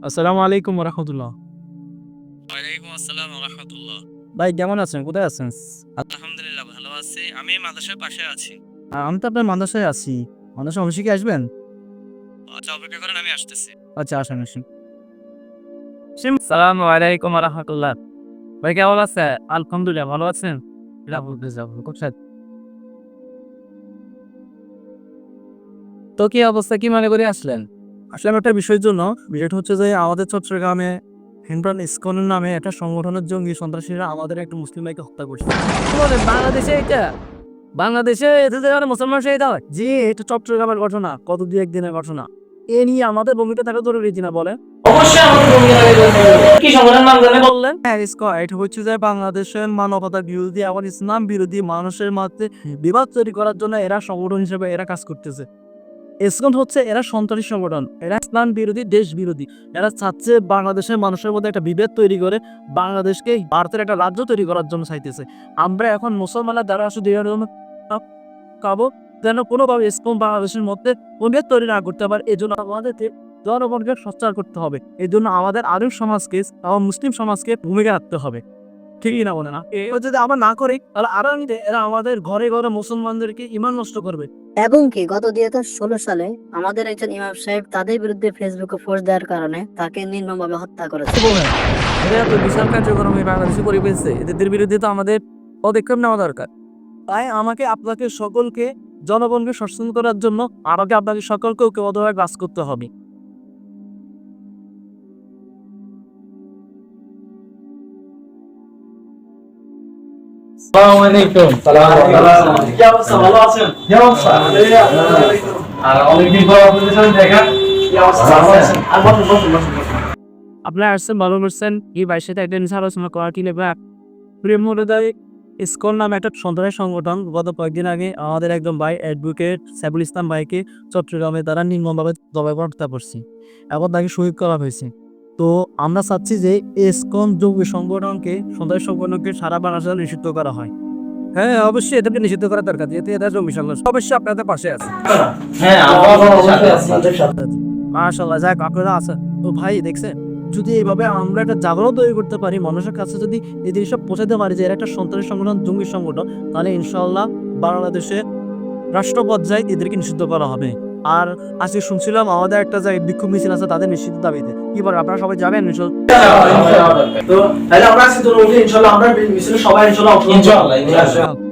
আসসালামু আলাইকুম রাহমাতুল্লাহ। ওয়ালাইকুম আসসালাম ওয়া রাহমাতুল্লাহ। ভাই কেমন আছেন? কোথায় আছেন? আলহামদুলিল্লাহ ভালো আছি। আমি মাদ্রাসার পাশে আছি। আমি তো আপনার মাদ্রাসায় আছি। মাদ্রাসা অফিসে কি আসবেন? আচ্ছা অপেক্ষা করেন আমি আসতেছি। আচ্ছা আসেন, আসেন। আসসালামু আলাইকুম ওয়া রাহমাতুল্লাহ। ভাই কেমন আছেন? আলহামদুলিল্লাহ ভালো আছেন? কোথায়? তো কি অবস্থা, কি মনে করে আসলেন? আসলে আমি একটা বিষয়ের জন্য, বিষয়টা হচ্ছে যে আমাদের চট্টগ্রামে হিন্দুরান ইসকনের নামে একটা সংগঠনের জঙ্গি সন্ত্রাসীরা আমাদের একটা মুসলিম ভাইকে হত্যা করছে। কি বলেন, বাংলাদেশে এটা? বাংলাদেশে এতে যে মুসলমান শহীদ হয়? জি, এটা চট্টগ্রামের ঘটনা, কত দুই একদিনের ঘটনা। এ নিয়ে আমাদের ভূমিকা থাকা জরুরি কিনা বলে? অবশ্যই আমাদের ভূমিকা থাকে। কি সংগঠনের নাম জানেন বললেন? হ্যাঁ, এটা হচ্ছে যে বাংলাদেশের মানবতা বিরোধী এবং ইসলাম বিরোধী মানুষের মধ্যে বিবাদ তৈরি করার জন্য এরা সংগঠন হিসেবে এরা কাজ করতেছে। ইসকন হচ্ছে এরা সন্ত্রাসী সংগঠন, এরা ইসলাম বিরোধী, দেশ বিরোধী। এরা চাচ্ছে বাংলাদেশের মানুষের মধ্যে একটা বিভেদ তৈরি করে বাংলাদেশকে ভারতের একটা রাজ্য তৈরি করার জন্য চাইতেছে। আমরা এখন মুসলমানরা দ্বারা শুধু খাবো যেন কোনোভাবে ইসকন বাংলাদেশের মধ্যে বিভেদ তৈরি না করতে পারে। এই জন্য আমাদেরকে জনগণকে সোচ্চার করতে হবে। এই জন্য আমাদের আরব সমাজকে এবং মুসলিম সমাজকে ভূমিকা রাখতে হবে। ঠিকই না বলে না? যদি আমরা না করি তাহলে আগামীতে এরা আমাদের ঘরে ঘরে মুসলমানদেরকে ঈমান নষ্ট করবে। এবং কি গত 2016 সালে আমাদের একজন ইমাম সাহেব তাদের বিরুদ্ধে ফেসবুকে পোস্ট দেওয়ার কারণে তাকে নির্মমভাবে হত্যা করেছে। কি বলেন? এরা তো বিশাল কার্যক্রম এই বাংলাদেশে করে ফেলছে। এদের বিরুদ্ধে তো আমাদের পদক্ষেপ নেওয়া দরকার। তাই আমাকে আপনাকে সকলকে জনগণকে সচেতন করার জন্য আপনাকে সকলকে ঐক্যবদ্ধভাবে কাজ করতে হবে। আসসালামু আলাইকুম। কি অবস্থা, ভালো আছেন? কি অবস্থা? আর অনেকদিন পর আপনাদের সাথে দেখা। কি অবস্থা, ভালো আছেন? আর বসুন। আপনারা আসছেন, ভালো করছেন। এই ভাইয়ের সাথে একটা জিনিস আলোচনা করা কি নেবে? প্রেমদায়ী ইসকন নামে একটা সন্ত্রাসী সংগঠন গত কয়েকদিন আগে আমাদের একজন ভাই অ্যাডভোকেট সাইফুল ইসলাম ভাইকে চট্টগ্রামে তারা নির্মমভাবে জবাই করে হত্যা করছে এবং তাকে শহীদ করা হয়েছে। তো আমরা চাচ্ছি যে ইসকন জঙ্গি সংগঠনকে, সন্ত্রাসী সংগঠনকে সারা বাংলাদেশে নিষিদ্ধ করা হয়। হ্যাঁ অবশ্যই এদেরকে নিষিদ্ধ করা দরকার, যেহেতু এরা জঙ্গি সংগঠন। অবশ্যই আপনাদের পাশে আছে। হ্যাঁ মাশাআল্লাহ, যাক আপনারা আছেন। তো ভাই দেখছেন, যদি এইভাবে আমরা একটা জাগরণ তৈরি করতে পারি, মানুষের কাছে যদি এই জিনিসটা পৌঁছাতে পারি যে এরা একটা সন্ত্রাসী সংগঠন, জঙ্গি সংগঠন, তাহলে ইনশাআল্লাহ বাংলাদেশে রাষ্ট্র পর্যায়ে এদেরকে নিষিদ্ধ করা হবে। আর আজকে শুনছিলাম আমাদের একটা যে বিক্ষোভ মিছিল আছে তাদের নিষিদ্ধ দাবিতে। কি বলেন, আপনারা সবাই যাবেন? তো তাহলে আমরা আজকে ইনশাআল্লাহ আমরা মিছিলে সবাই ইনশাআল্লাহ